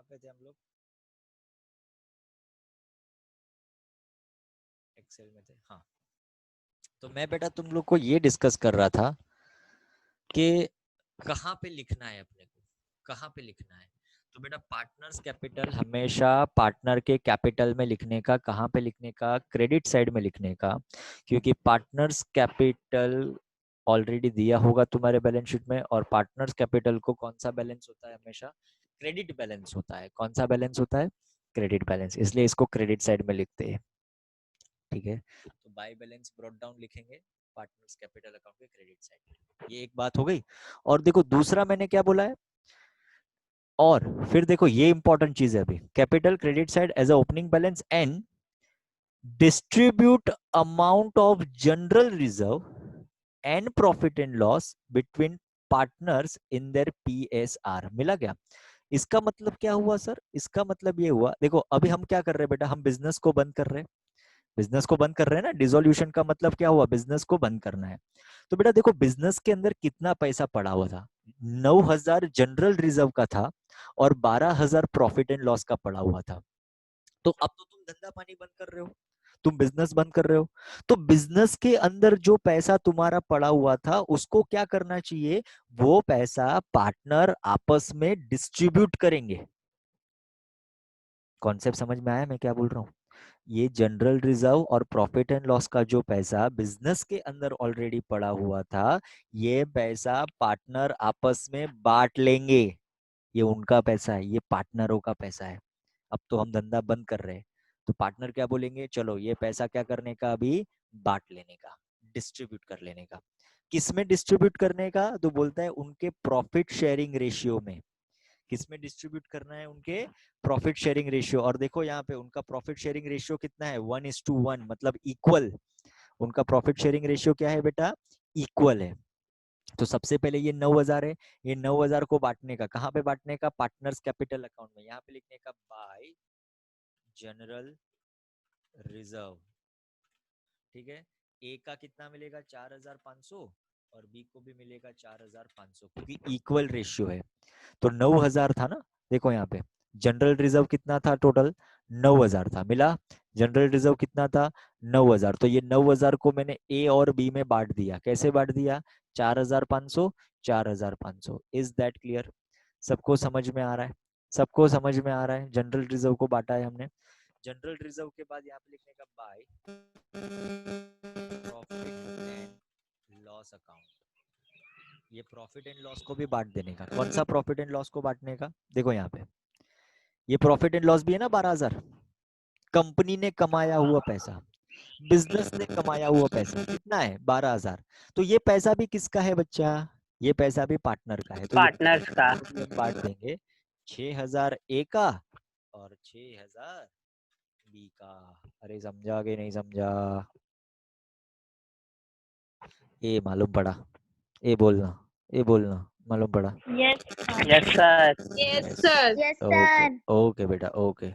पे थे हम लोग? एक्सेल में थे, हाँ। तो मैं बेटा तुम लोग को ये डिस्कस कर रहा था कि कहाँ पे लिखना है अपने को, कहाँ पे लिखना है। तो बेटा पार्टनर्स कैपिटल हमेशा पार्टनर के कैपिटल में लिखने का, कहाँ पे लिखने का, क्रेडिट साइड में लिखने का, क्योंकि पार्टनर्स कैपिटल ऑलरेडी दिया होगा तुम्हारे बैलेंस शीट में, और पार्टनर्स कैपिटल को कौन सा बैलेंस होता है, हमेशा क्रेडिट बैलेंस होता है। कौन सा बैलेंस होता है? क्रेडिट बैलेंस, इसलिए इसको क्रेडिट साइड में लिखते हैं। ठीक है, तो बाय बैलेंस ब्रॉट डाउन लिखेंगे पार्टनर्स कैपिटल अकाउंट के क्रेडिट साइड में। ये एक बात हो गई। और देखो दूसरा मैंने क्या बोला है, और फिर देखो ये इंपॉर्टेंट चीज है अभी, capital credit side as a opening balance and distribute amount of general reserve and profit and loss between partners in their PSR. मिला क्या? इसका मतलब क्या हुआ सर? इसका मतलब ये हुआ, देखो अभी हम क्या कर रहे हैं बेटा, हम बिजनेस को बंद कर रहे हैं। बिजनेस को बंद कर रहे हैं ना, डिसोल्यूशन का मतलब क्या हुआ, बिजनेस को बंद करना है। तो बेटा देखो बिजनेस के अंदर कितना पैसा पड़ा हुआ था, 9,000 जनरल रिजर्व का था और 12,000 प्रॉफिट एंड लॉस का पड़ा हुआ था। तो अब तो तुम धंधा पानी बंद कर रहे हो, तुम बिजनेस बंद कर रहे हो, तो बिजनेस के अंदर जो पैसा तुम्हारा पड़ा हुआ था उसको क्या करना चाहिए, वो पैसा पार्टनर आपस में डिस्ट्रीब्यूट करेंगे। कॉन्सेप्ट समझ में आया मैं क्या बोल रहा हूँ? ये जनरल रिजर्व और प्रॉफिट एंड लॉस का जो पैसा बिजनेस के अंदर ऑलरेडी पड़ा हुआ था, ये पैसा पार्टनर आपस में बांट लेंगे। ये उनका पैसा है, ये पार्टनरों का पैसा है। अब तो हम धंधा बंद कर रहे हैं, तो पार्टनर क्या बोलेंगे, चलो ये पैसा क्या करने का, अभी बांट लेने का, डिस्ट्रीब्यूट कर लेने का। किस में डिस्ट्रीब्यूट करने का? तो बोलता है उनके प्रॉफिट शेयरिंग रेशियो में। किसमें डिस्ट्रीब्यूट करना है? उनके प्रॉफिट शेयरिंग रेशियो। और देखो यहाँ पे उनका प्रॉफिट शेयरिंग रेशियो कितना है, 1:1, मतलब इक्वल। उनका प्रॉफिट शेयरिंग रेशियो क्या है बेटा? इक्वल है। तो सबसे पहले ये 9,000 है, ये 9,000 को बांटने का, कहाँ पे बांटने का? पार्टनर्स कैपिटल अकाउंट में। यहाँ पे लिखने का बाय जनरल रिजर्व। ठीक है, ए का कितना मिलेगा, 4,500, और बी को भी मिलेगा 4,500, क्योंकि इक्वल रेशियो है। तो 9,000 था ना, देखो यहाँ पे जनरल रिजर्व कितना था, टोटल 9,000 था, मिला। जनरल रिजर्व कितना था? 9,000। तो ये 9,000 को मैंने ए और बी में बांट दिया। कैसे बांट दिया? 4,500, 4,500। Is that clear? सबको समझ में आ रहा है? सबको समझ में आ रहा है? जनरल रिजर्व को बांटा है हमने। जनरल रिजर्व के बाद यहाँ पे लिखने का by profit and loss account. ये प्रॉफिट एंड लॉस को भी बांट देने का। कौन सा प्रॉफिट एंड लॉस को बांटने का? देखो यहाँ पे ये प्रॉफिट एंड लॉस भी है ना, 12,000। कंपनी ने कमाया हुआ पैसा, बिजनेस ने कमाया हुआ पैसा कितना है, 12,000। तो ये पैसा भी किसका है बच्चा? ये पैसा भी पार्टनर का है। तो ये पार्टनर्स का। हम बांट देंगे 6,000 ए का और 6,000 बी का। अरे समझा कि नहीं समझा? ए मालूम पड़ा? ए बोलना, ए बोलना, मालूम पड़ा? Yes, yes sir. yes, yes. sir. Yes, okay, sir. Okay बेटा, ओके।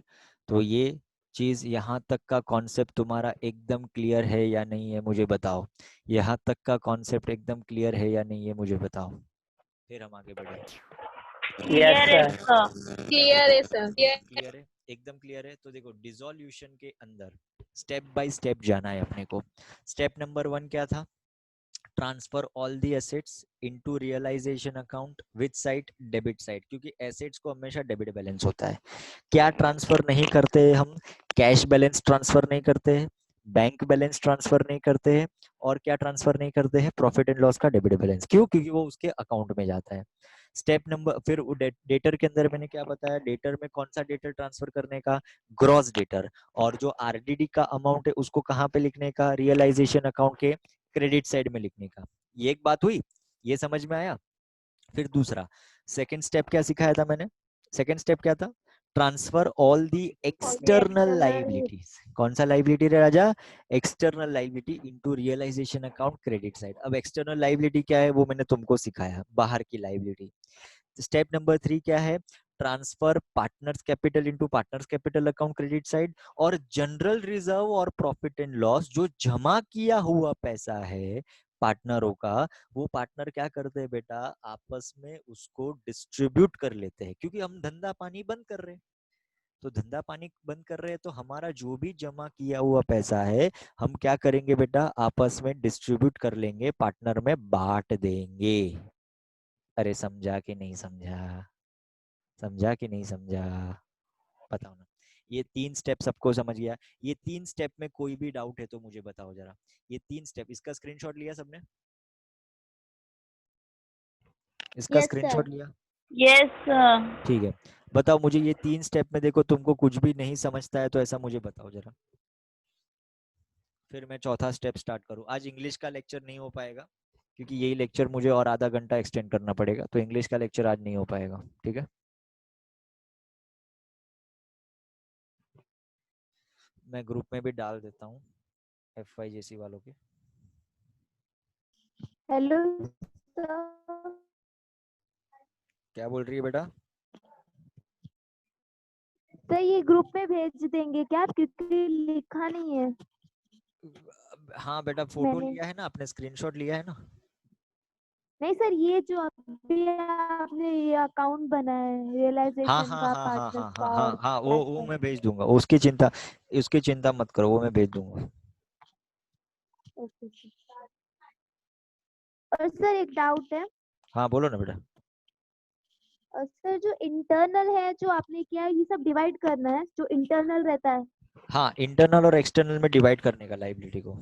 तो ये चीज यहाँ तक का कॉन्सेप्ट तुम्हारा एकदम क्लियर है या नहीं है, मुझे बताओ। यहाँ तक का कॉन्सेप्ट एकदम क्लियर है या नहीं है, मुझे बताओ, फिर हम आगे बढ़े। यस Clear है सर। sir. Clear है sir. क्लियर है? एकदम क्लियर है। तो देखो डिसोल्यूशन के अंदर स्टेप बाय स्टेप जाना है अपने को। स्टेप नंबर 1 क्या था? Transfer all the assets into realisation account with side debit side, क्योंकि एसेट्स को हमेशा डेबिट बैलेंस होता है। क्या ट्रांसफर नहीं करते हम? कैश बैलेंस ट्रांसफर नहीं करते हैं, बैंक बैलेंस ट्रांसफर नहीं करते हैं, और क्या ट्रांसफर नहीं करते हैं? प्रॉफिट एंड लॉस का डेबिट बैलेंस। क्यों? क्योंकि वो उसके अकाउंट में जाता है। स्टेप नंबर, फिर डेटर के अंदर मैंने क्या बताया, डेटर में कौन सा डेटर ट्रांसफर करने का? Gross debtor. और जो आरडीडी का अमाउंट है उसको कहाँ पे लिखने का? रियलाइजेशन अकाउंट के क्रेडिट साइड में लिखने का। ये एक बात हुई, ये समझ में आया? फिर दूसरा, सेकंड स्टेप क्या सिखाया था मैंने? सेकंड स्टेप क्या था? Transfer all the external liabilities. कौन सा लाइबिलिटी रे राजा? External liability into realisation account credit side. अब एक्सटर्नल लाइबिलिटी क्या है वो मैंने तुमको सिखाया, बाहर की लाइबिलिटी। स्टेप नंबर 3 क्या है? Transfer partners capital into partners capital account credit side. और जनरल रिजर्व और प्रॉफिट एंड लॉस जो जमा किया हुआ पैसा है पार्टनरों का, वो पार्टनर क्या करते हैं बेटा, आपस में उसको डिस्ट्रीब्यूट कर लेते हैं, क्योंकि हम धंधा पानी बंद कर रहे हैं। तो धंधा पानी बंद कर रहे हैं तो हमारा जो भी जमा किया हुआ पैसा है हम क्या करेंगे बेटा, आपस में डिस्ट्रीब्यूट कर लेंगे, पार्टनर में बांट देंगे। अरे समझा कि नहीं समझा, समझा कि नहीं समझा, बताओ ना। ये 3 स्टेप सबको समझ गया? ये 3 स्टेप में कोई भी डाउट है तो मुझे बताओ जरा। ये 3 स्टेप, इसका स्क्रीनशॉट लिया सबने? इसका यस सर। स्क्रीनशॉट लिया? Yes, sir. ठीक है। बताओ मुझे, ये 3 स्टेप में देखो तुमको कुछ भी नहीं समझता है तो ऐसा मुझे बताओ जरा, फिर मैं चौथा स्टेप स्टार्ट करूँ। आज इंग्लिश का लेक्चर नहीं हो पाएगा क्योंकि यही लेक्चर मुझे और आधा घंटा एक्सटेंड करना पड़ेगा, तो इंग्लिश का लेक्चर आज नहीं हो पाएगा, ठीक है? मैं ग्रुप में भी डाल देता हूँ FYJC वालों के। Hello sir. क्या बोल रही है बेटा? सर ये ग्रुप में भेज देंगे क्या, क्योंकि लिखा नहीं है हाँ बेटा, फोटो मैंने। लिया है ना आपने, स्क्रीनशॉट लिया है ना? नहीं सर, ये जो अभी आपने ये अकाउंट बनाया है हाँ रियलाइजेशन हाँ का, हाँ हाँ पार्टनर्स हाँ का हाँ हाँ और हाँ, कैश वो का। मैं भेज दूंगा, उसकी चिंता मत करो, वो मैं भेज दूंगा। Okay sir. और सर एक डाउट है। हाँ बोलो ना बेटा। सर जो इंटरनल है जो आपने किया है, ये सब डिवाइड करना है जो इंटरनल रहता है। हाँ, इंटरनल और एक्सटर्नल में डिवाइड करने का लाइबिलिटी को।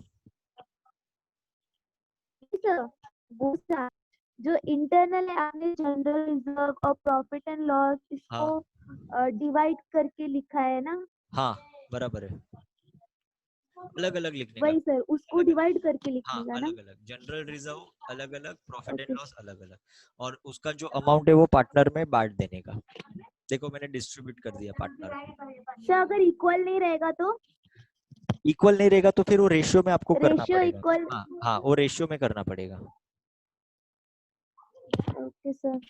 सर वो सर जो इंटरनल है, आपने जनरल रिजर्व और प्रॉफिट एंड लॉस हाँ इसको डिवाइड करके लिखा है ना। हाँ बराबर है, अलग अलग लिखने का। वही सर, उसको अलग अलग, डिवाइड करके हाँ लिखने का ना। अलग अलग, जनरल रिजर्व अलग अलग, प्रॉफिट एंड ओके। लॉस अलग अलग, और उसका जो अमाउंट है वो पार्टनर में बांट देने का। देखो मैंने डिस्ट्रीब्यूट कर दिया पार्टनर में। सर अगर इक्वल नहीं रहेगा तो? इक्वल नहीं रहेगा तो फिर वो रेशियो में आपको करना रेशियो पड़ेगा। इक्वल। हाँ हाँ, वो रेशियो में करना पड़ेगा। Okay sir.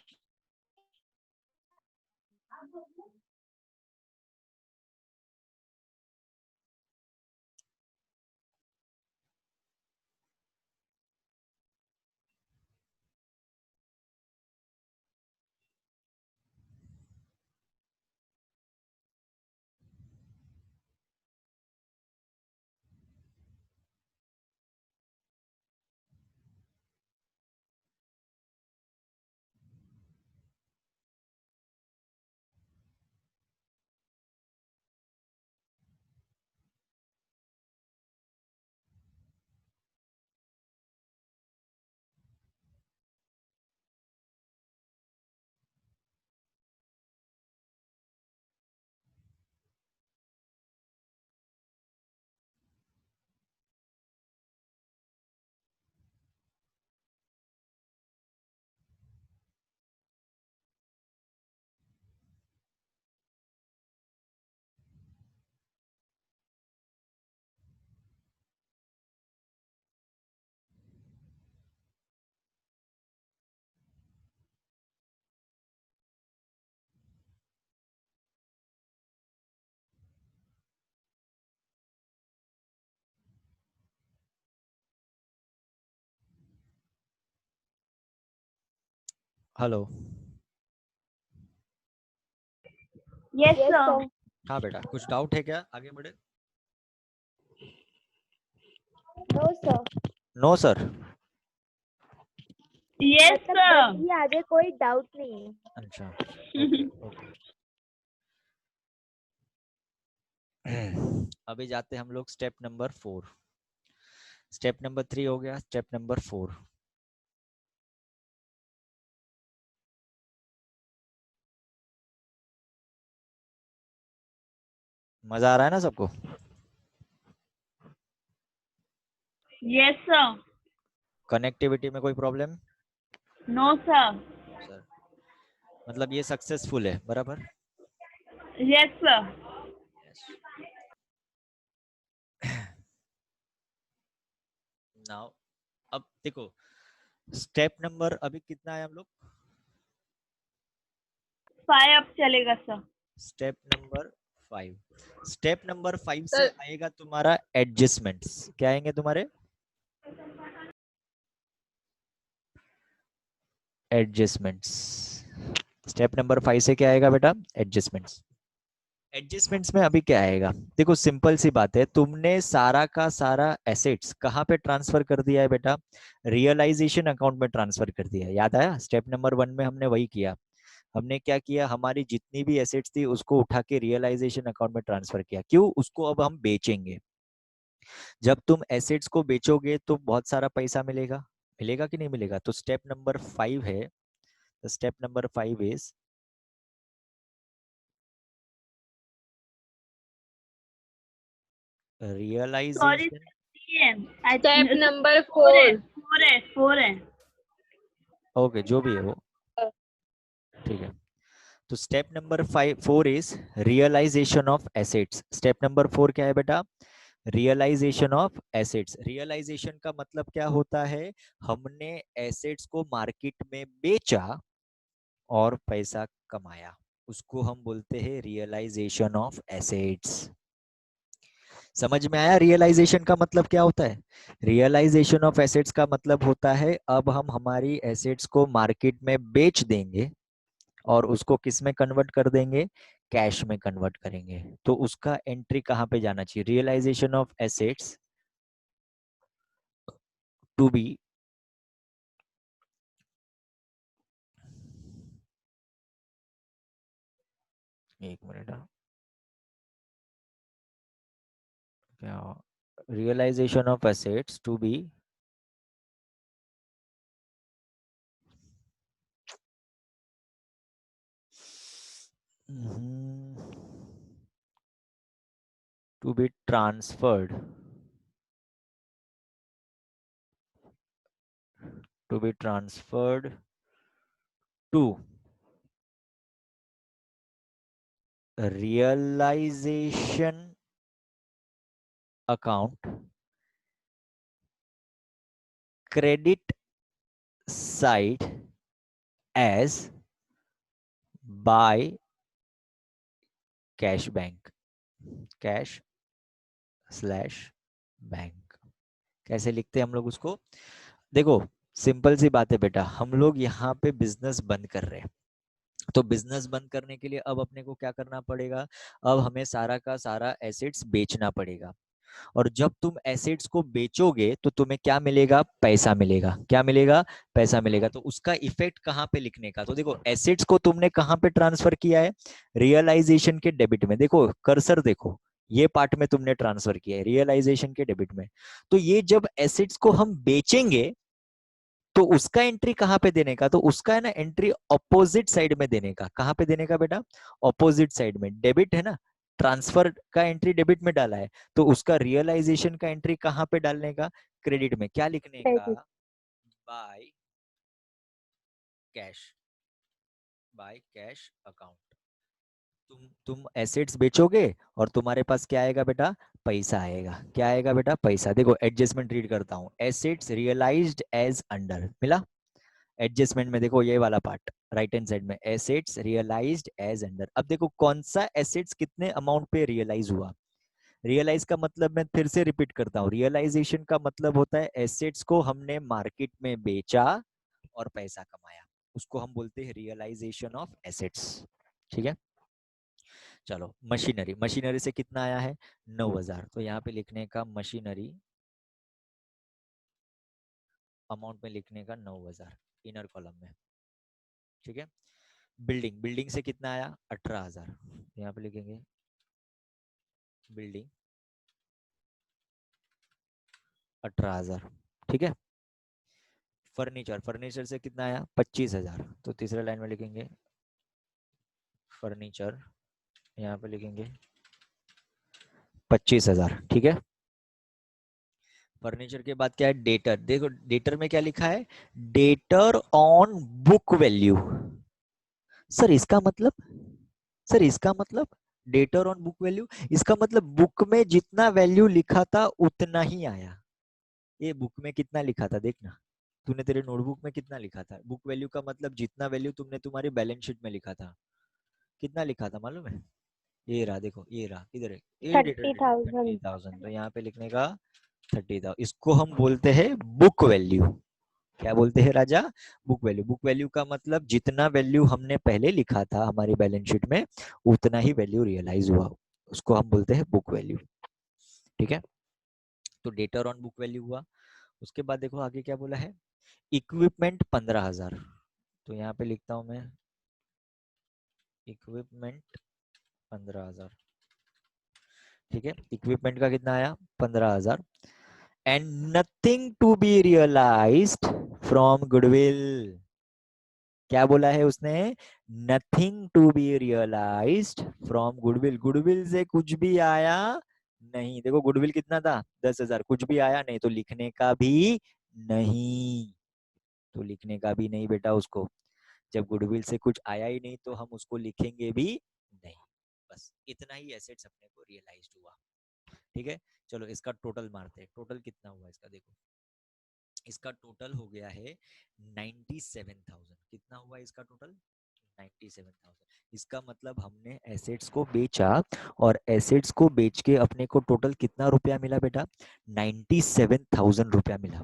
Hello. Yes, yes sir. Sir. हाँ बेटा, कुछ डाउट है क्या, आगे बढ़े? No sir. No sir. Yes, मतलब sir. बस ये आगे कोई डाउट नहीं है। अच्छा, ओके ओके। अभी जाते हैं हम लोग स्टेप नंबर 4। स्टेप नंबर 3 हो गया, स्टेप नंबर 4। मजा आ रहा है ना सबको? Yes, sir. कनेक्टिविटी में कोई प्रॉब्लम? No, sir. सर मतलब ये सक्सेसफुल है, बराबर? Yes, sir. नाउ अब देखो, स्टेप नंबर अभी कितना है हम लोग? 5 अब चलेगा sir. Step number 5। Step number 5 से आएगा तुम्हारा एडजस्टमेंट्स। क्या आएंगे तुम्हारे? एडजस्टमेंट्स। स्टेप नंबर 5 से क्या आएगा बेटा? एडजस्टमेंट्स। एडजस्टमेंट्स में अभी क्या आएगा? देखो सिंपल सी बात है, तुमने सारा का सारा एसेट्स कहाँ पे ट्रांसफर कर दिया है बेटा? रियलाइजेशन अकाउंट में ट्रांसफर कर दिया है। याद आया? स्टेप नंबर 1 में हमने वही किया। हमने क्या किया? हमारी जितनी भी एसेट्स थी उसको उठा के रियलाइजेशन अकाउंट में ट्रांसफर किया। क्यों? उसको अब हम बेचेंगे। जब तुम एसेट्स को बेचोगे तो बहुत सारा पैसा मिलेगा। मिलेगा कि नहीं मिलेगा? तो स्टेप नंबर 5 है, step number 5 is sorry, realisation. Step number four है, 4। फोर है। ओके, जो भी है वो ठीक है। तो step number 4 is realisation of assets. Step number 4 क्या है बेटा? Realisation of assets. रियलाइजेशन का मतलब क्या होता है? हमने एसेट्स को मार्केट में बेचा और पैसा कमाया, उसको हम बोलते हैं रियलाइजेशन ऑफ एसेट्स। समझ में आया रियलाइजेशन का मतलब क्या होता है? रियलाइजेशन ऑफ एसेट्स का मतलब होता है अब हम हमारी एसेट्स को मार्केट में बेच देंगे और उसको किस में कन्वर्ट कर देंगे? कैश में कन्वर्ट करेंगे। तो उसका एंट्री कहाँ पे जाना चाहिए? Realisation of assets to be एक मिनट, क्या realisation of assets to be to be transferred to realization account, credit side as by cash bank, cash slash bank. कैसे लिखते हैं हम लोग उसको? देखो सिंपल सी बात है बेटा, हम लोग यहाँ पे बिजनेस बंद कर रहे हैं। तो बिजनेस बंद करने के लिए अब अपने को क्या करना पड़ेगा? अब हमें सारा का सारा एसेट्स बेचना पड़ेगा। और जब तुम एसेट्स को बेचोगे तो तुम्हें क्या मिलेगा? पैसा मिलेगा। क्या मिलेगा? पैसा मिलेगा। तो उसका इफेक्ट कहाँ पे लिखने का? तो देखो एसेट्स को तुमने कहाँ पे ट्रांसफर किया है? रियलाइजेशन के डेबिट में। देखो कर्सर देखो, ये पार्ट में तुमने ट्रांसफर किया है रियलाइजेशन के डेबिट में। तो ये जब एसेट्स को हम बेचेंगे तो उसका एंट्री कहाँ पे देने का? तो उसका है ना एंट्री ऑपोजिट साइड में देने का। कहाँ पे देने का बेटा? ऑपोजिट साइड में। डेबिट है ना, ट्रांसफर का एंट्री डेबिट में डाला है, तो उसका रियलाइजेशन का एंट्री कहाँ पे डालने का? क्रेडिट में। क्या लिखने का? Credit. By cash, by cash account. तुम एसेट्स बेचोगे और तुम्हारे पास क्या आएगा बेटा? पैसा आएगा। क्या आएगा बेटा? पैसा। देखो एडजस्टमेंट रीड करता हूँ, एसेट्स रियलाइज्ड एज अंडर, मिला? एडजस्टमेंट में देखो ये वाला पार्ट राइट हैंड साइड में, एसेट्स रियलाइज्ड एज अंडर। अब देखो कौन सा एसेट्स कितने अमाउंट पे रियलाइज हुआ। रियलाइज का मतलब मैं फिर से रिपीट करता हूँ, रियलाइजेशन का मतलब होता है एसेट्स को हमने मार्केट में बेचा और पैसा कमाया, उसको हम बोलते हैं रियलाइजेशन ऑफ एसेट्स। ठीक है, चलो मशीनरी। मशीनरी से कितना आया है? 9,000। तो यहाँ पे लिखने का मशीनरी अमाउंट में लिखने का 9,000 इनर कॉलम में। ठीक है, बिल्डिंग, बिल्डिंग से कितना आया? 18,000। यहाँ पे लिखेंगे बिल्डिंग 18,000। ठीक है, फर्नीचर, फर्नीचर से कितना आया? 25,000। तो तीसरे लाइन में लिखेंगे फर्नीचर, यहाँ पे लिखेंगे 25,000। ठीक है, फर्नीचर के बाद क्या है? डेटर। देखो डेटर में क्या लिखा है? Debtor on book value. Sir इसका मतलब, सर इसका मतलब डेटर ऑन बुक वैल्यू, इसका मतलब बुक में जितना वैल्यू लिखा था उतना ही आया। ये बुक में कितना लिखा था देखना, तूने तेरे नोटबुक में कितना लिखा था? बुक वैल्यू का मतलब जितना वैल्यू तुमने तुम्हारी बैलेंस शीट में लिखा था, कितना लिखा था मालूम है? ये रहा, देखो ये रहा, इधर है, ये डेटर डेटा 30,000। 30,000। तो यहाँ पे लिखने का 30,000, इसको हम बोलते हैं बुक वैल्यू। क्या बोलते हैं राजा? Book value. बुक वैल्यू का मतलब जितना वैल्यू हमने पहले लिखा था हमारी बैलेंस शीट में उतना ही वैल्यू रियलाइज हुआ, उसको हम बोलते हैं बुक वैल्यू। ठीक है, तो डेटर ऑन बुक वैल्यू हुआ। उसके बाद देखो आगे क्या बोला है, इक्विपमेंट 15,000, तो यहाँ पे लिखता हूं मैं इक्विपमेंट 15,000। ठीक है, इक्विपमेंट का कितना आया 15,000 and nothing to be realised from goodwill. क्या बोला है उसने? Nothing to be realised from goodwill. Goodwill से कुछ भी आया नहीं। देखो गुडविल कितना था 10,000, कुछ भी आया नहीं तो लिखने का भी नहीं, तो लिखने का भी नहीं बेटा उसको। जब गुडविल से कुछ आया ही नहीं तो हम उसको लिखेंगे भी नहीं। बस इतना ही एसेट्स अपने को रियलाइज्ड हुआ। ठीक है, चलो इसका टोटल मारते हैं। टोटल कितना हुआ इसका देखो, इसका टोटल हो गया है 97,000। कितना हुआ इसका टोटल? 97,000। इसका मतलब हमने एसेट्स को बेचा और एसेट्स को बेच के अपने को टोटल कितना रुपया मिला बेटा? 97,000 रुपया मिला।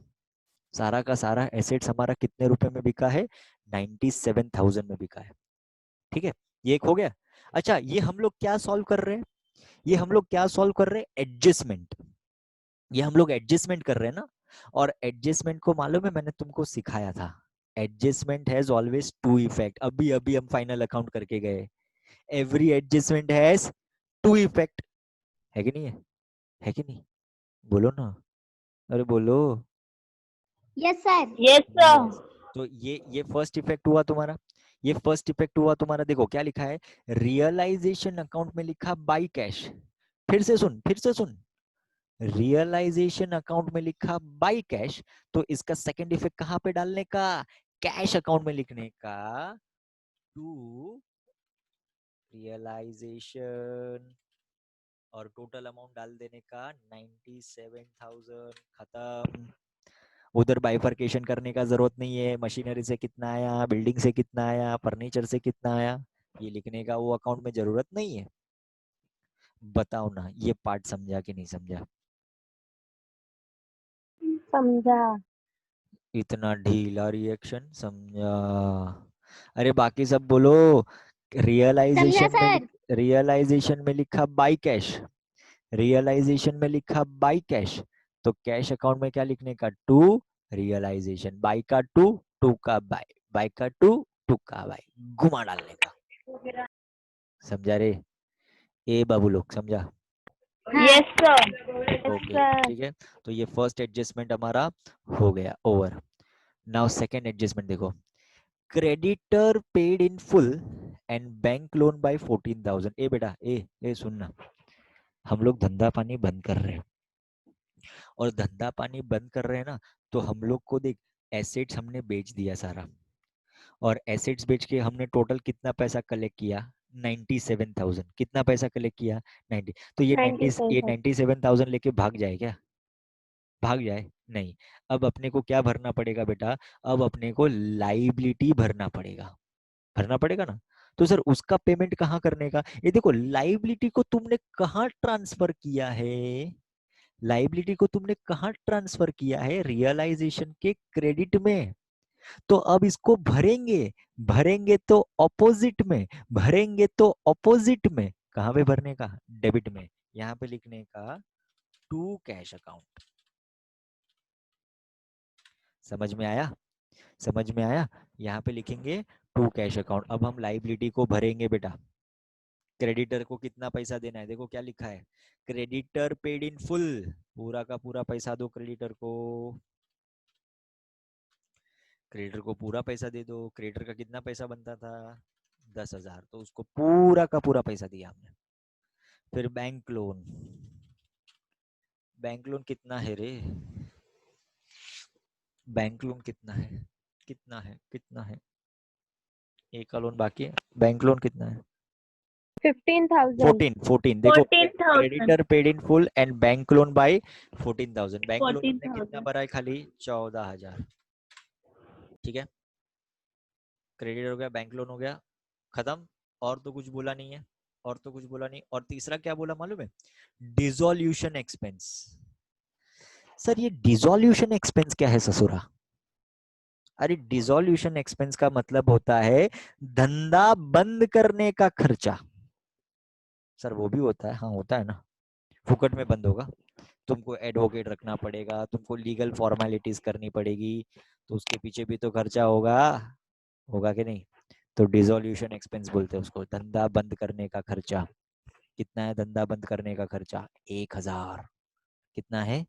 सारा का सारा एसेट्स हमारा कितने रुपए में बिका है? 97,000 में बिका है। ठीक है, ये एक हो गया। अच्छा, ये हम लोग क्या सॉल्व कर रहे हैं? ये हम लोग क्या सॉल्व कर रहे हैं? एडजस्टमेंट। ये हम लोग एडजस्टमेंट कर रहे हैं ना, और एडजस्टमेंट को मालूम है मैंने तुमको सिखाया था, adjustment has always to effect. अभी अभी हम फाइनल अकाउंट करके गए, every adjustment has to effect, है कि नहीं है? है कि नहीं? बोलो ना, अरे बोलो। Yes sir. Yes sir. Yes. तो ये फर्स्ट इफेक्ट हुआ तुम्हारा, ये फर्स्ट इफेक्ट हुआ तुम्हारा। देखो क्या लिखा है, रियलाइजेशन अकाउंट में लिखा बाई कैश। फिर से सुन, फिर से सुन, रियलाइजेशन अकाउंट में लिखा बाई कैश, तो इसका सेकंड इफेक्ट कहां पे डालने का? कैश अकाउंट में लिखने का, टू रियलाइजेशन, और टोटल अमाउंट डाल देने का 97,000। खत्म। उधर बाइफर्केशन करने का जरूरत नहीं है, मशीनरी से कितना आया, बिल्डिंग से कितना आया, फर्नीचर से कितना आया, ये लिखने का वो अकाउंट में जरूरत नहीं है। बताओ ना, ये पार्ट समझा कि नहीं समझा? समझा। इतना ढीला रिएक्शन, समझा? अरे बाकी सब बोलो। समझा रियलाइजेशन में सर। रियलाइजेशन में लिखा बाई कैश, रियलाइजेशन में लिखा बाई कैश, तो कैश अकाउंट में क्या लिखने का? To realisation. बाई का टू, टू का बाई, बाई का टू, टू का बाई, घुमा डालने का। समझा रे? ए बाबू लोग समझा? हाँ। Yes sir. Okay sir. ठीक है, तो ये फर्स्ट एडजस्टमेंट हमारा हो गया, ओवर। नाउ सेकंड एडजस्टमेंट देखो, creditor paid in full and bank loan by 14,000। ए बेटा ए सुनना, हम लोग धंधा पानी बंद कर रहे हैं, और धंधा पानी बंद कर रहे हैं ना, तो हम लोग को देख, एसेट्स हमने बेच दिया सारा, और एसेट्स बेच के हमने टोटल कितना पैसा कलेक्ट किया? 97,000। कितना पैसा कलेक्ट किया? 90। तो ये 97,000। 97,000 लेके भाग जाए क्या? भाग जाए नहीं। अब अपने को क्या भरना पड़ेगा बेटा? अब अपने को लाइबिलिटी भरना पड़ेगा, भरना पड़ेगा ना। तो सर उसका पेमेंट कहाँ करने का? ये देखो, लाइबिलिटी को तुमने कहाँ ट्रांसफर किया है? लाइबिलिटी को तुमने कहाँ ट्रांसफर किया है? रियलाइजेशन के क्रेडिट में। तो अब इसको भरेंगे, भरेंगे तो ऑपोजिट में, भरेंगे तो ऑपोजिट में। कहाँ पे भरने का? डेबिट में। यहाँ पे लिखने का टू कैश अकाउंट। समझ में आया? समझ में आया? यहाँ पे लिखेंगे टू कैश अकाउंट। अब हम लाइबिलिटी को भरेंगे बेटा। क्रेडिटर को कितना पैसा देना है? देखो क्या लिखा है, क्रेडिटर पेड इन फुल, पूरा का पूरा पैसा दो क्रेडिटर को। क्रेडिटर को पूरा पैसा दे दो। क्रेडिटर का कितना पैसा बनता था? 10,000, तो उसको पूरा का पूरा पैसा दिया हमने। फिर बैंक लोन, बैंक लोन कितना है रे? बैंक लोन कितना है? कितना है? कितना है? एक का लोन बाकी है, बैंक लोन कितना है? 15,000। 14 देखो, 14,000। Creditor paid in full and bank loan by 14,000। Bank loan हमने कितना 14,000। भरा है? खाली 14,000। ठीक है, क्रेडिट हो गया, बैंक लोन हो गया, खत्म। और तो कुछ बोला नहीं है, और तो कुछ बोला नहीं। और तीसरा क्या बोला मालूम है? Dissolution expense. सर ये डिसोल्यूशन एक्सपेंस क्या है ससुरा? अरे डिसोल्यूशन एक्सपेंस का मतलब होता है धंधा बंद करने का खर्चा। सर वो भी होता है, हाँ होता है ना, फुकट में बंद होगा? तुमको एडवोकेट रखना पड़ेगा, तुमको लीगल फॉर्मेलिटीज करनी पड़ेगी, तो उसके पीछे भी तो खर्चा होगा, होगा कि नहीं? तो डिसोल्यूशन एक्सपेंस बोलते हैं उसको, धंधा बंद करने का खर्चा। कितना है धंधा बंद करने का खर्चा? 1,000। कितना है?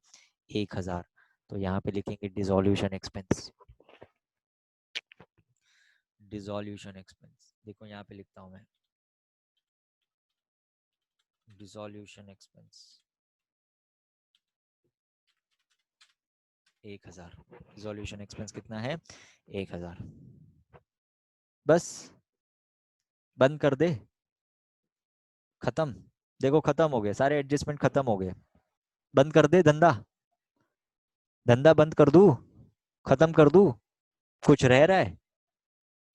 1,000। तो यहाँ पे लिखेंगे डिसोल्यूशन एक्सपेंस। डिसोल्यूशन एक्सपेंस देखो यहाँ पे लिखता हूँ मैं, डिसोल्यूशन एक्सपेंस 1,000। डिसोल्यूशन एक्सपेंस कितना है? 1,000। बस बंद कर दे, खत्म। देखो खत्म हो गए सारे एडजस्टमेंट, खत्म हो गए। बंद कर दे धंधा, धंधा बंद कर दूं, खत्म कर दूं? कुछ रह रहा है?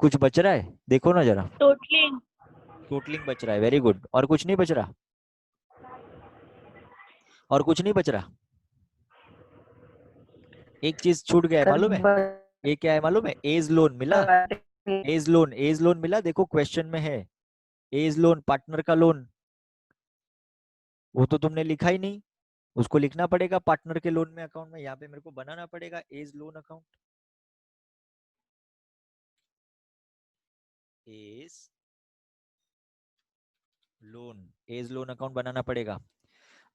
कुछ बच रहा है? देखो ना जरा। टोटलिंग। टोटलिंग बच रहा है, वेरी गुड। और कुछ नहीं बच रहा? और कुछ नहीं बच रहा? एक चीज छूट गया है सर मालूम है? ये क्या है मालूम है? एज लोन मिला। एज लोन, एज लोन मिला, देखो क्वेश्चन में है। एज लोन, पार्टनर का लोन, वो तो तुमने लिखा ही नहीं। उसको लिखना पड़ेगा पार्टनर के लोन में अकाउंट में, यहाँ पे मेरे को बनाना पड़ेगा as loan account. As loan, as loan account बनाना पड़ेगा।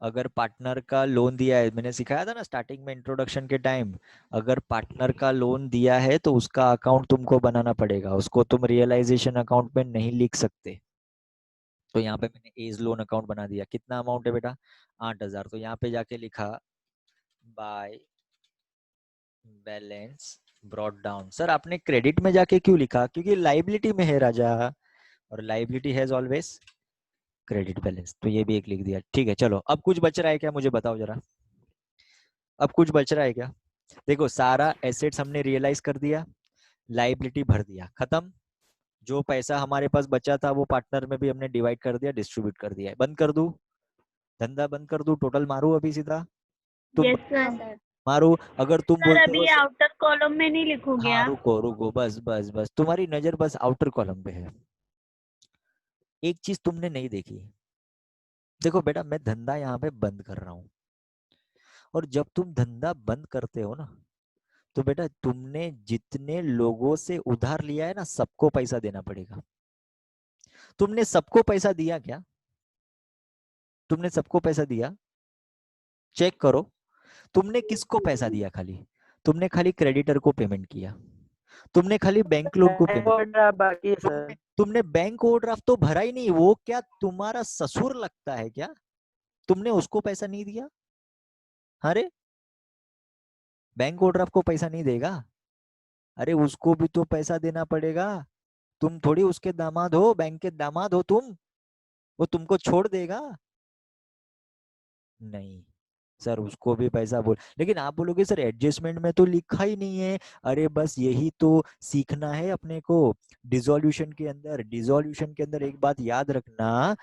अगर पार्टनर का लोन दिया है, मैंने सिखाया था ना स्टार्टिंग में इंट्रोडक्शन के टाइम, अगर पार्टनर का लोन दिया है तो उसका अकाउंट तुमको बनाना पड़ेगा, उसको तुम रियलाइजेशन अकाउंट में नहीं लिख सकते। तो यहाँ पे मैंने एज लोन अकाउंट बना दिया। कितना अमाउंट है बेटा? 8,000। तो यहाँ पे जाके लिखा by balance brought down. Sir आपने क्रेडिट में जाके क्यों लिखा? क्योंकि लाइबिलिटी में है राजा, और liability has always credit balance. तो ये भी एक लिख दिया, ठीक है। चलो अब कुछ बच रहा है क्या, मुझे बताओ जरा। अब कुछ बच रहा है क्या? देखो सारा एसेट्स हमने रियलाइज कर दिया, लाइबिलिटी भर दिया, खत्म। जो पैसा हमारे पास बचा था वो पार्टनर में भी हमने डिवाइड कर दिया, डिस्ट्रीब्यूट कर दिया है। बंद कर दूं धंधा? बंद कर दूं? टोटल मारू अभी सीधा? तुम यस हाँ सर। सर। मारू? अगर तुम सर बोलते अभी हो आउटर कॉलम में नहीं लिखोगे हाँ आप? रुको रुको, बस बस बस, तुम्हारी नजर बस आउटर कॉलम पे है। एक चीज तुमने नहीं देखी। देखो बेटा मैं धंधा यहाँ पे बंद कर रहा हूँ, और जब तुम धंधा बंद करते हो ना, तो बेटा तुमने जितने लोगों से उधार लिया है ना, सबको पैसा देना पड़ेगा। तुमने सबको पैसा दिया क्या? तुमने सबको पैसा दिया? चेक करो। तुमने किसको पैसा दिया? खाली तुमने खाली क्रेडिटर को पेमेंट किया, तुमने खाली बैंक लोन को पेमेंट, बाकी है सर। तुमने बैंक ओवरड्राफ्ट तो भरा ही नहीं। वो क्या तुम्हारा ससुर लगता है क्या? तुमने उसको पैसा नहीं दिया? अरे बैंक ओवरड्राफ्ट को पैसा नहीं देगा? अरे उसको भी तो पैसा देना पड़ेगा। तुम थोड़ी उसके दामाद हो, बैंक के दामाद हो तुम, वो तुमको छोड़ देगा? नहीं सर, उसको भी पैसा बोल, लेकिन आप बोलोगे सर एडजस्टमेंट में तो लिखा ही नहीं है। अरे बस यही तो सीखना है अपने को। डिसोल्यूशन के अंदर, डिसोल्यूशन के अंदर एक बात याद रखना,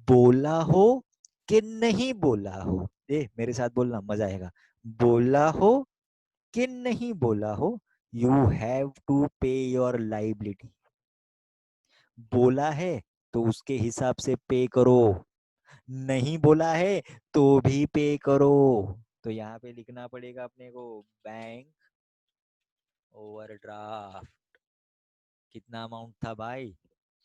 बोला हो कि नहीं बोला हो, मेरे साथ बोलना मजा आएगा। बोला हो कि नहीं बोला हो, you have to pay your liability. बोला है तो उसके हिसाब से पे करो, नहीं बोला है तो भी पे करो। तो यहाँ पे लिखना पड़ेगा अपने को बैंक ओवरड्राफ्ट। कितना अमाउंट था भाई?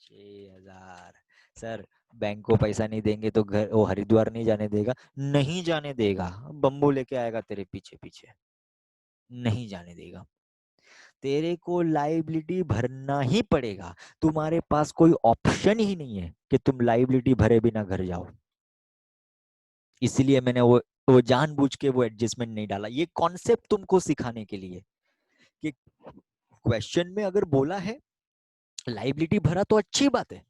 6,000। सर बैंक को पैसा नहीं देंगे तो घर वो हरिद्वार नहीं जाने देगा? नहीं जाने देगा, बम्बू लेके आएगा तेरे पीछे पीछे, नहीं जाने देगा। तेरे को लाइबिलिटी भरना ही पड़ेगा, तुम्हारे पास कोई ऑप्शन ही नहीं है कि तुम लाइबिलिटी भरे बिना घर जाओ। इसलिए मैंने वो जानबूझ के वो एडजस्टमेंट नहीं डाला, ये कॉन्सेप्ट तुमको सिखाने के लिए कि क्वेश्चन में अगर बोला है लाइबिलिटी भरा तो अच्छी बात है,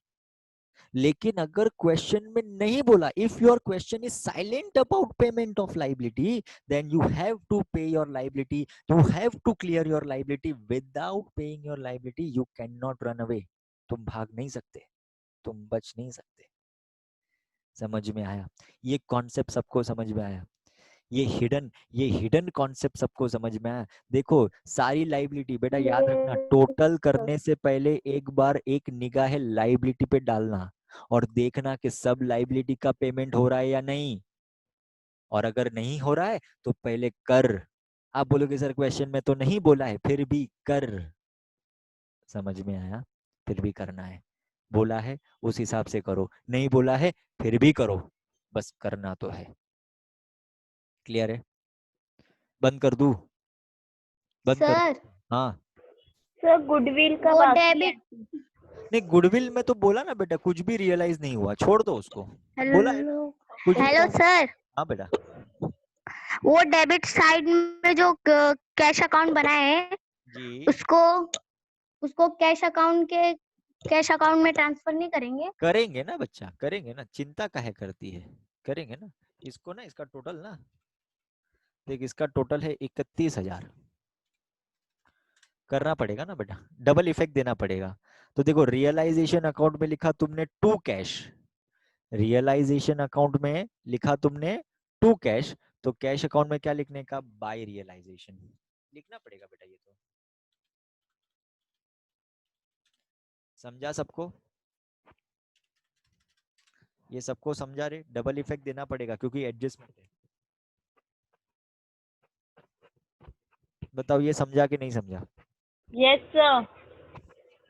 लेकिन अगर क्वेश्चन में नहीं बोला, if your question is silent about payment of liability, then you have to pay your liability, you have to clear your liability. Without paying your liability you can not run away. तुम भाग नहीं सकते, तुम बच नहीं सकते। समझ में आया? ये कॉन्सेप्ट सबको समझ में आया? ये हिडन कॉन्सेप्ट सबको समझ में आया। देखो सारी लाइबिलिटी बेटा याद रखना, टोटल करने से पहले एक बार एक निगाह लाइबिलिटी पे डालना और देखना कि सब लाइबिलिटी का पेमेंट हो रहा है या नहीं, और अगर नहीं हो रहा है तो पहले कर। आप बोलोगे सर क्वेश्चन में तो नहीं बोला है, फिर भी कर। समझ में आया? फिर भी करना है, बोला है उस हिसाब से करो, नहीं बोला है फिर भी करो, बस करना तो है। क्लियर है? बंद कर दूं? बंद कर सर दूं? हाँ। सर गुडविल का वो बाकी है। डेबिट नहीं गुडविल में तो बोला ना बेटा, कुछ भी रियलाइज नहीं हुआ, छोड़ दो उसको। बोला है ना, हेलो कुछ भी हेलो सर, हाँ बेटा। वो डेबिट साइड में जो कैश अकाउंट बना है जी उसको उसको कैश अकाउंट में ट्रांसफर नहीं करेंगे? करेंगे ना बच्चा, करेंगे ना, चिंता काहे करती है, करेंगे ना। इसको ना, इसका टोटल ना देख, इसका टोटल है 31,000, करना पड़ेगा ना बेटा, डबल इफेक्ट देना पड़ेगा। तो देखो रियलाइजेशन अकाउंट में लिखा तुमने टू कैश, रियलाइजेशन अकाउंट में लिखा तुमने टू कैश, तो कैश अकाउंट में क्या लिखने का, बाय रियलाइजेशन लिखना पड़ेगा बेटा। ये तो समझा सबको? ये सबको समझा रे, डबल इफेक्ट देना पड़ेगा क्योंकि एडजस्टमेंट है। बताओ ये समझा कि नहीं समझा? Yes sir.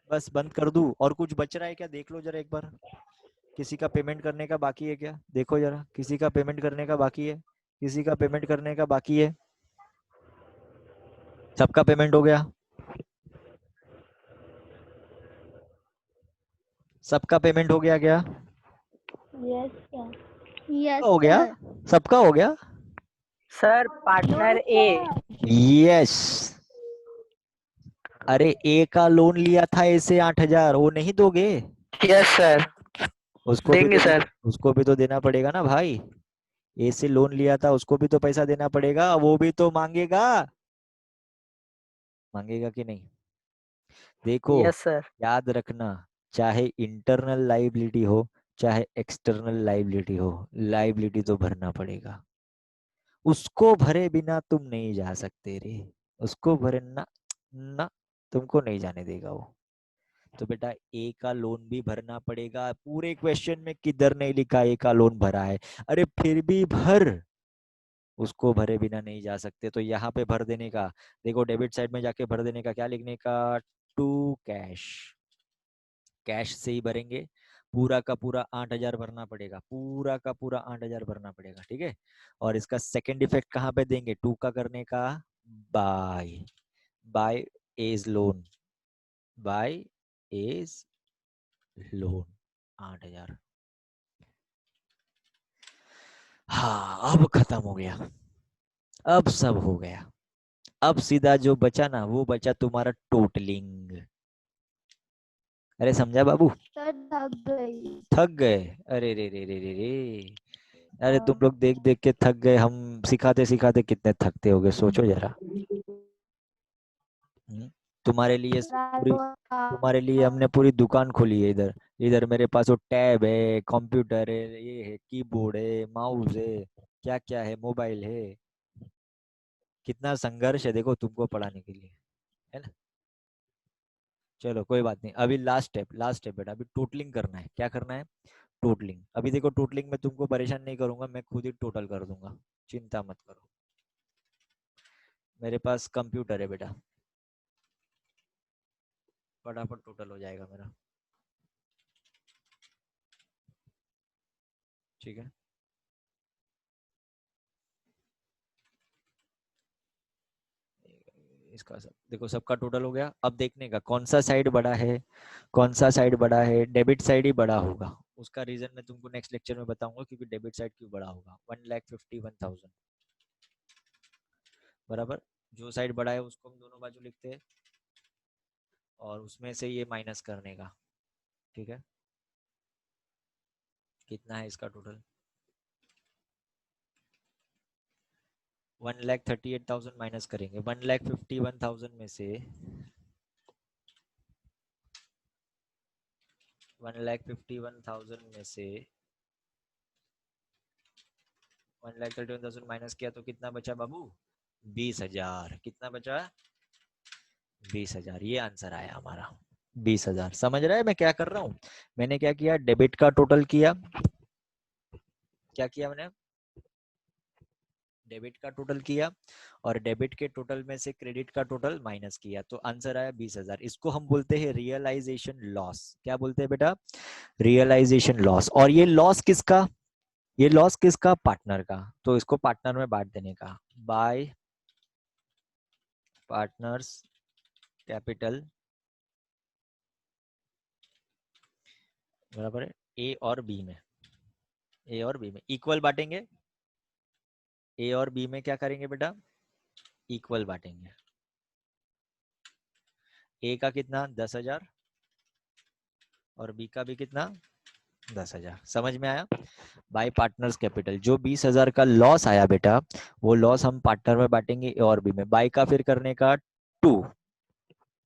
बस बंद कर दूं? और कुछ बच रहा है क्या, देख लो जरा एक बार। किसी का पेमेंट करने का बाकी है क्या, देखो जरा, किसी का पेमेंट करने का बाकी है? किसी का पेमेंट करने का बाकी है? सबका पेमेंट हो गया? सबका पेमेंट हो गया क्या? Yes sir. यस हो गया? सर। सबका हो गया? सर पार्टनर ए। यस। अरे ए का लोन लिया था ऐसे 8,000, वो नहीं दोगे? यस सर, उसको भी देंगे तो सर। उसको भी तो देना पड़ेगा ना भाई। ए से लोन लिया था, उसको भी तो पैसा देना पड़ेगा, वो भी तो मांगेगा। मांगेगा कि नहीं? देखो यस सर। याद रखना, चाहे इंटरनल लाइबिलिटी हो चाहे एक्सटर्नल लाइबिलिटी हो, लाइबिलिटी तो भरना पड़ेगा। उसको भरे बिना तुम नहीं जा सकते रे, उसको भरे ना, ना, तुमको नहीं जाने देगा वो। तो बेटा ए का लोन भी भरना पड़ेगा, पूरे क्वेश्चन में किधर नहीं लिखा ए का लोन भरा है, अरे फिर भी भर, उसको भरे बिना नहीं जा सकते। तो यहाँ पे भर देने का, देखो डेबिट साइड में जाके भर देने का, क्या लिखने का, टू कैश, कैश से ही भरेंगे। पूरा का पूरा 8,000 भरना पड़ेगा, पूरा का पूरा 8,000 भरना पड़ेगा, ठीक है। और इसका सेकंड इफेक्ट कहाँ पे देंगे, टू का करने का, by, by as loan, by as loan 8,000। हाँ अब खत्म हो गया, अब सब हो गया। अब सीधा जो बचा ना, वो बचा तुम्हारा टोटलिंग। अरे समझा बाबू? सर थक गई। थक गए? अरे रे रे रे रे रे, अरे तुम लोग देख देख के थक गए, हम सिखाते सिखाते कितने थकते होगे, सोचो जरा। तुम्हारे लिए पूरी, तुम्हारे लिए हमने पूरी दुकान खोली है इधर। इधर मेरे पास वो टैब है, कंप्यूटर है, ये है, कीबोर्ड है, माउस है, क्या क्या है, मोबाइल है। कितना संघर्ष है देखो तुमको पढ़ाने के लिए, है ना। चलो कोई बात नहीं, अभी लास्ट स्टेप, लास्ट स्टेप बेटा, अभी टोटलिंग करना है। क्या करना है, टोटलिंग। अभी देखो टोटलिंग में तुमको परेशान नहीं करूंगा, मैं खुद ही टोटल कर दूंगा, चिंता मत करो। मेरे पास कंप्यूटर है बेटा, फटाफट टोटल हो जाएगा मेरा, ठीक है। इसका सब देखो, सबका टोटल हो गया। अब देखने का कौन सा साइड बड़ा है, कौन सा साइड बड़ा है, डेबिट साइड ही बड़ा होगा। उसका रीजन मैं तुमको नेक्स्ट लेक्चर में बताऊंगा, क्योंकि डेबिट साइड क्यों बड़ा होगा। 1,51,000 बराबर, जो साइड बड़ा है उसको हम दोनों बाजू लिखते हैं, और उसमें से ये माइनस करने का, ठीक है। कितना है इसका टोटल, 1,38,000 माइनस करेंगे। 1,51,000 में से 1,51,000 में से 1,31,000 माइनस किया तो कितना बचा बाबू? 20,000। कितना बचा? 20,000। ये आंसर आया हमारा 20,000। समझ रहा है मैं क्या कर रहा हूँ? मैंने क्या किया, डेबिट का टोटल किया। क्या किया मैंने? डेबिट का टोटल किया और डेबिट के टोटल में से क्रेडिट का टोटल माइनस किया तो आंसर आया 20,000। इसको हम बोलते हैं रियलाइजेशन लॉस। क्या बोलते हैं बेटा? Realisation loss. और ये लॉस किसका? ये लॉस किसका? पार्टनर का। तो इसको पार्टनर में बांट देने का, बाय पार्टनर्स कैपिटल बराबर है ए और बी में। ए और बी में इक्वल बांटेंगे। ए और बी में क्या करेंगे बेटा? इक्वल बांटेंगे। ए का कितना? 10,000 और बी का भी कितना? 10,000। समझ में आया? Bye partners capital. जो 20,000 का लॉस आया बेटा, वो लॉस हम पार्टनर में बांटेंगे ए और बी में। बाय का फिर करने का 2,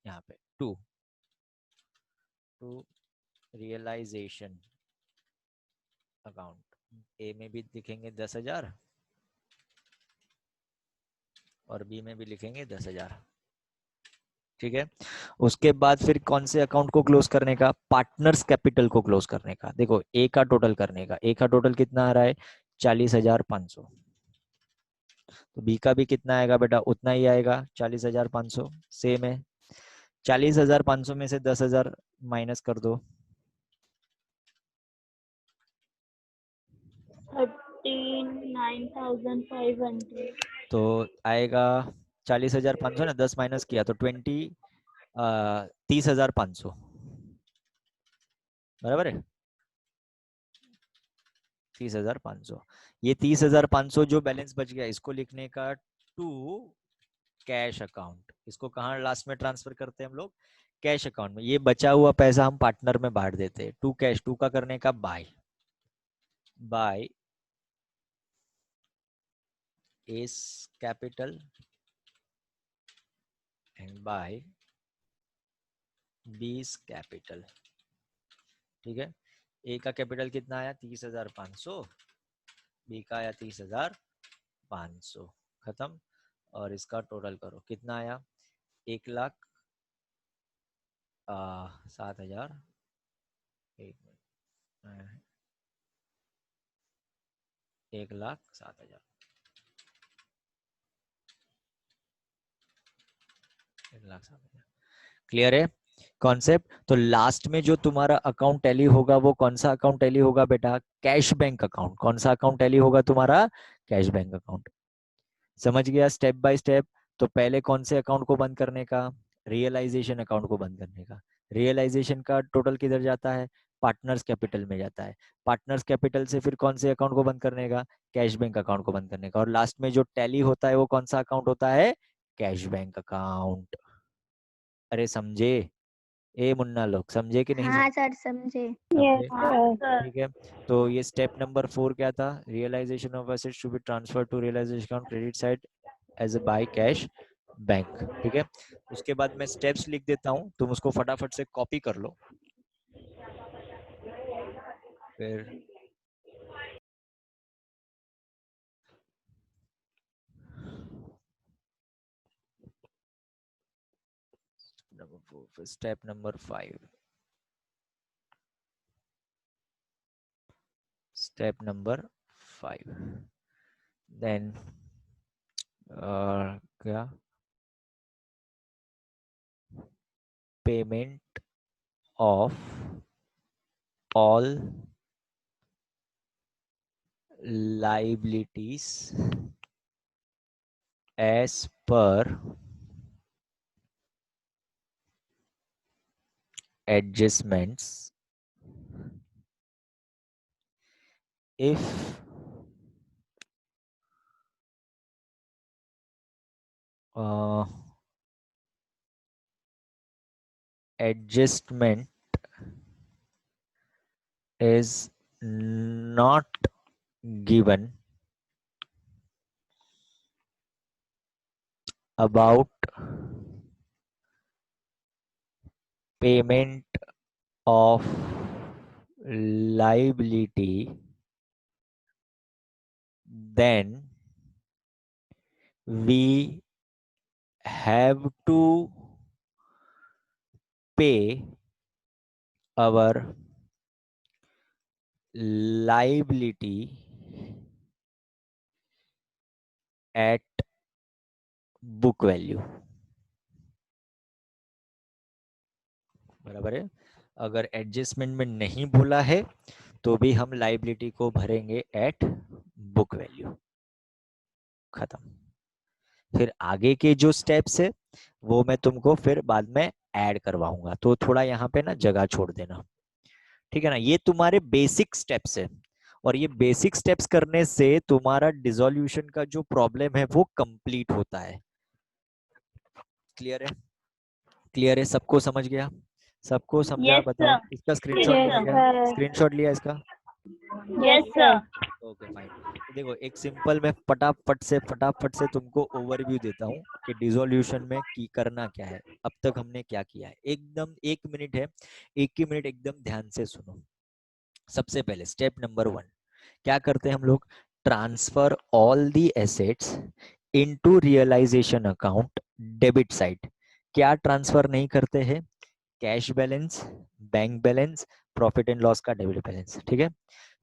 यहाँ पे 2 रियलाइजेशन अकाउंट। ए में भी लिखेंगे 10,000 और बी में भी लिखेंगे 10,000। ठीक है। उसके बाद फिर कौन से अकाउंट को क्लोज करने का? पार्टनर्स कैपिटल को क्लोज करने का। देखो ए का टोटल करने का। ए का टोटल कितना आ रहा है? 40,500। तो बी का भी कितना आएगा बेटा? उतना ही आएगा, 40,500। सेम है। 40,500 में से 10,000 माइनस कर दो। 39,500। तो आएगा 40,500 ना, 10 माइनस किया तो 30,500 बराबर है। 30,500। ये 30,500 जो बैलेंस बच गया, इसको लिखने का टू कैश अकाउंट। इसको कहाँ लास्ट में ट्रांसफर करते हैं हम लोग? कैश अकाउंट में। ये बचा हुआ पैसा हम पार्टनर में बांट देते हैं। टू कैश, टू का करने का by A's capital and by B's capital. ठीक है। ए का कैपिटल कितना आया? 30,500। बी का आया 30,500। खत्म। और इसका टोटल करो, कितना आया? 1,07,000। एक मिनट, 1,07,000। 1,07,000। क्लियर है कॉन्सेप्ट? तो लास्ट में जो तुम्हारा अकाउंट टैली होगा वो कौन सा अकाउंट टैली होगा बेटा? Cash bank account. कौन सा अकाउंट टैली होगा तुम्हारा? Cash bank account. समझ गया स्टेप बाय स्टेप? तो पहले कौन से अकाउंट को बंद करने का? रियलाइजेशन अकाउंट को बंद करने का। रियलाइजेशन का टोटल किधर जाता है? पार्टनर्स कैपिटल में जाता है। पार्टनर्स कैपिटल से फिर कौन से अकाउंट को बंद करने का? कैश बैंक अकाउंट को बंद करने का। और लास्ट में जो टैली होता है वो कौन सा अकाउंट होता है? Cash bank account. अरे समझे? ए मुन्ना लोग समझे कि नहीं हाँ समझे? सर समझे। Yes, समझे? sir. ठीक है। तो ये स्टेप नंबर 4 क्या था? Realisation of assets to be transfer to realisation account credit side as a by cash bank. ठीक है। उसके बाद मैं स्टेप्स लिख देता हूँ, तुम उसको फटाफट से कॉपी कर लो। फिर step number 5। Step number 5 then क्या? Payment of all liabilities as per adjustments if adjustment is not given about payment of liability then we have to pay our liability at book value. बराबर है। अगर adjustment में नहीं बोला है तो भी हम लाइबिलिटी को भरेंगे एट बुक वैल्यू। खत्म। फिर आगे के जो स्टेप्स है वो मैं तुमको फिर बाद में ऐड करवाऊंगा, तो थोड़ा यहाँ पे ना जगह छोड़ देना, ठीक है ना। ये तुम्हारे बेसिक स्टेप्स है, और ये बेसिक स्टेप्स करने से तुम्हारा डिसोल्यूशन का जो प्रॉब्लम है वो कंप्लीट होता है। क्लियर है? क्लियर है? सबको समझ गया? सबको समझा? Yes, बताओ। sir. इसका स्क्रीनशॉट Yes, लिया sir. क्या? स्क्रीनशॉट लिया इसका? Yes, sir. Okay fine. तो देखो एक सिंपल मैं फटाफट से तुमको ओवरव्यू देता हूँ कि डिसोल्यूशन में की करना क्या है, अब तक हमने क्या किया है। एकदम 1 मिनट है, 1 ही मिनट एकदम ध्यान से सुनो। सबसे पहले स्टेप नंबर 1 क्या करते हैं हम लोग? Transfer all the assets into realisation account debit side. क्या ट्रांसफर नहीं करते हैं? Cash balance, bank balance, profit and loss का डेबिट बैलेंस, ठीक है।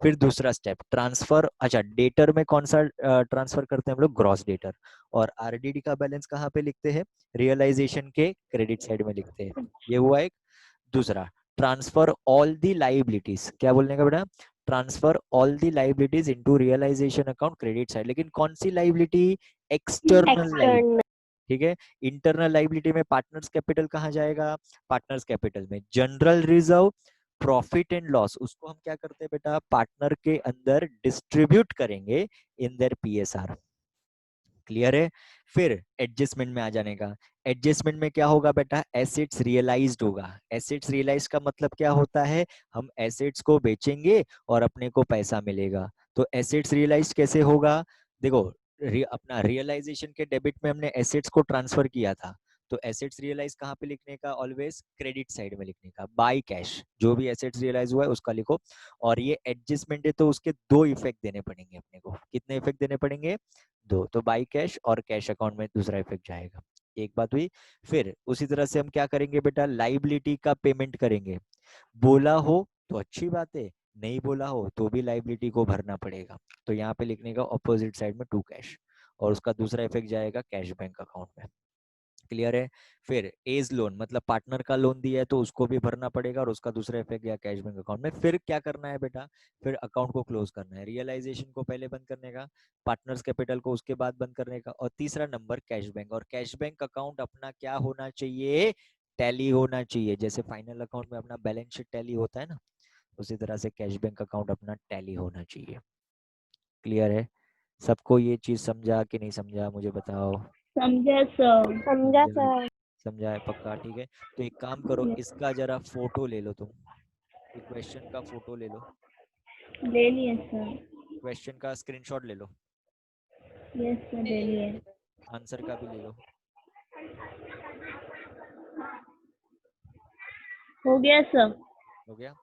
फिर दूसरा स्टेप ट्रांसफर, अच्छा डेटर में कौन सा ट्रांसफर करते हैं हम लोग? Gross debtor. और आरडीडी का बैलेंस कहाँ पे लिखते हैं? रियलाइजेशन के क्रेडिट साइड में लिखते हैं। ये हुआ एक। दूसरा ट्रांसफर ऑल दी लाइबिलिटीज, क्या बोलने का बेटा? Transfer all the liabilities into realisation account credit side. लेकिन कौन सी लाइबिलिटी? एक्सटर्नल लाइबिलिटी, ठीक है। इंटरनल लाइबिलिटी में पार्टनर्स कैपिटल कहाँ जाएगा? पार्टनर्स कैपिटल में general reserve, profit and loss, उसको हम क्या करते हैं बेटा? पार्टनर के अंदर डिस्ट्रीब्यूट करेंगे इन देयर पीएसआर। क्लियर है? फिर एडजस्टमेंट में आ जाने का। एडजस्टमेंट में क्या होगा बेटा? एसेट्स रियलाइज्ड होगा। एसेट्स रियलाइज का मतलब क्या होता है? हम एसेट्स को बेचेंगे और अपने को पैसा मिलेगा। तो एसेट्स रियलाइज कैसे होगा? देखो अपना रियलाइजेशन के डेबिट में हमने एसेट्स को ट्रांसफर किया था, तो एसेट्स रियलाइज कहाँ पे लिखने का? ऑलवेज क्रेडिट साइड में लिखने का। बाय कैश, जो भी एसेट्स रियलाइज हुआ है उसका लिखो। और ये एडजस्टमेंट है तो उसके 2 इफेक्ट देने पड़ेंगे अपने को। कितने इफेक्ट देने पड़ेंगे? 2। तो बाई कैश और कैश अकाउंट में दूसरा इफेक्ट जाएगा। एक बात हुई। फिर उसी तरह से हम क्या करेंगे बेटा? लाइबिलिटी का पेमेंट करेंगे। बोला हो तो अच्छी बात है, नहीं बोला हो तो भी लाइबिलिटी को भरना पड़ेगा। तो यहाँ पे लिखने का ऑपोजिट साइड में टू कैश, और उसका दूसरा इफेक्ट जाएगा कैश बैंक अकाउंट में। क्लियर है? फिर एज लोन, मतलब पार्टनर का लोन दिया है तो उसको भी भरना पड़ेगा, और उसका दूसरा इफेक्ट गया कैश बैंक अकाउंट में। फिर क्या करना है बेटा? फिर अकाउंट को क्लोज करना है। रियलाइजेशन को पहले बंद करने का, पार्टनर्स कैपिटल को उसके बाद बंद करने का, और तीसरा नंबर कैश बैंक। और कैश बैंक अकाउंट अपना क्या होना चाहिए? टैली होना चाहिए। जैसे फाइनल अकाउंट में अपना बैलेंस शीट टैली होता है ना, उसी तरह से कैश बैंक अकाउंट अपना टैली होना चाहिए। क्लियर है? सबको ये चीज समझा कि नहीं समझा? मुझे बताओ। समझा सर। समझा सर। समझा है? पक्का? ठीक है। तो एक काम करो, इसका जरा फोटो ले लो तुम। ये क्वेश्चन का फोटो ले लो, ले लिए सर। क्वेश्चन का स्क्रीनशॉट ले लो, यस सर, ले लिए। आंसर का भी ले लो। हो गया सर। हो गया?